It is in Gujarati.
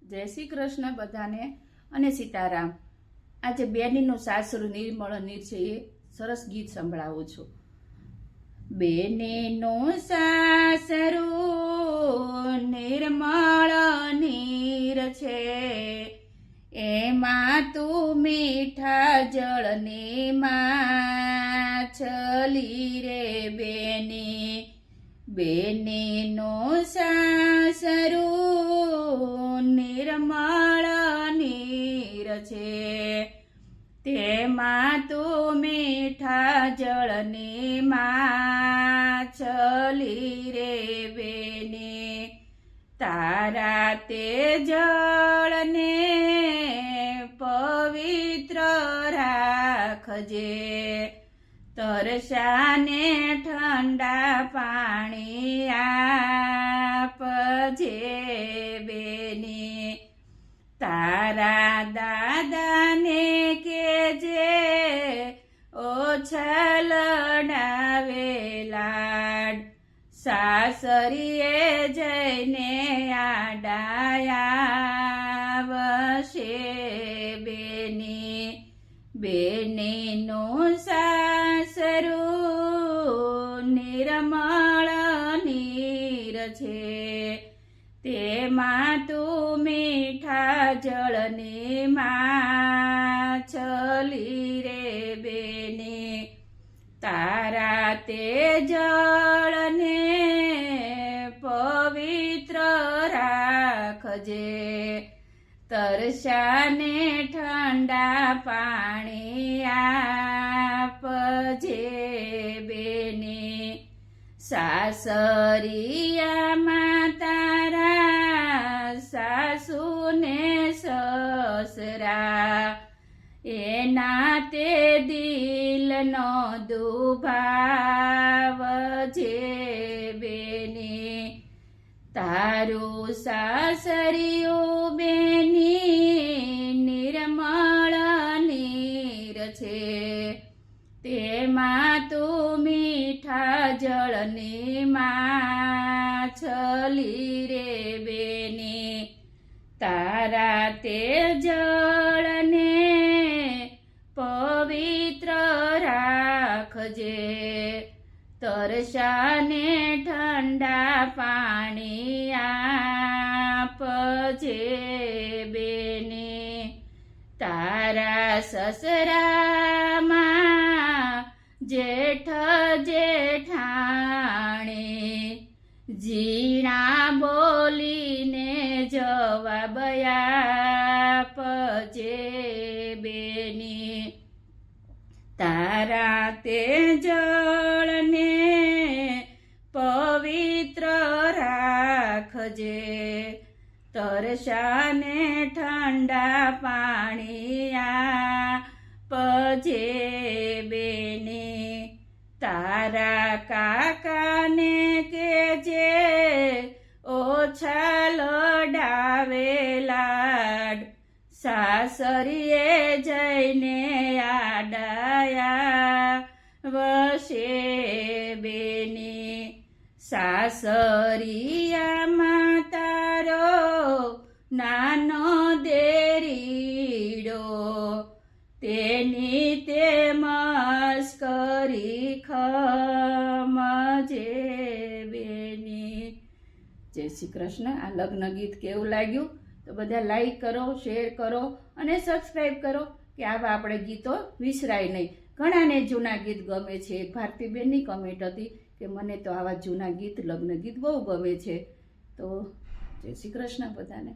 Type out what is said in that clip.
જય શ્રી કૃષ્ણ બધાને અને સીતારામ। આજે બેનીનું સાસરું નિર્મળ નીર છે એ સરસ ગીત સંભળાવું છું। બેનીનું સાસરું નિર્મળ નીર છે, એમાં તું મીઠા જળની માછલી રે બેની। બેનીનું સાસરું નિર્મળ નીર છે, તેમાં તું મીઠા જળની માછલી રે બેની। તારા તે જળને પવિત્ર રાખજે, તરસાને ઠંડા પાણી આપજે બેની। તારા દાદાને કેજે ઓછા લડાવે લાડ, સાસરીએ જઈને આડાયાવશે બેની। બેનીનું સાસરું નિર્મળ નીર છે, તેમાં તું મીઠા જળની માછલી રે બેની। તારા તે જળને પવિત્ર રાખજે, તરસાને ઠંડા પાણી આપજે બેની। સાસરિયામાં તારા સાસુને સસરા, એના તે દિલનો દુભાવજે બેની। તારું સાસરિયું બેની નિર્મળ નીર છે, તેમાં તું મીઠા જળની માછલી રે બેની। તારા તે જળને પવિત્ર રાખજે, તરસાને ઠંડા પાણી આપજે બેની। તારા સસરામાં જેઠ જેઠાણી, જીણા બોલીને જવાબ આપજે બેની। તારા તે જળને પવિત્ર રાખજે, તરસાને ઠંડા પાણી આપજે બેની। તારા કાકાને કેજે ઓછા લડાવે લાડ, સાસરીએ જઈને આડાયાવશે બેની। સાસરિયામાં તારો નાનો દેરીડો, તેની તે મસ્કરી ખમજે બેની। જય શ્રી કૃષ્ણ। આ લગ્ન ગીત કેવું લાગ્યું તો બધા લાઈક કરો, શેર કરો અને સબસ્ક્રાઈબ કરો કે આવા આપણે ગીતો વિસરાય નહીં। ઘણાને જૂના ગીત ગમે છે। ભારતીબેનની કમેન્ટ હતી કે મને તો આવા જૂના ગીત લગ્ન ગીત બહુ ગમે છે। તો જય શ્રી કૃષ્ણ બધાને।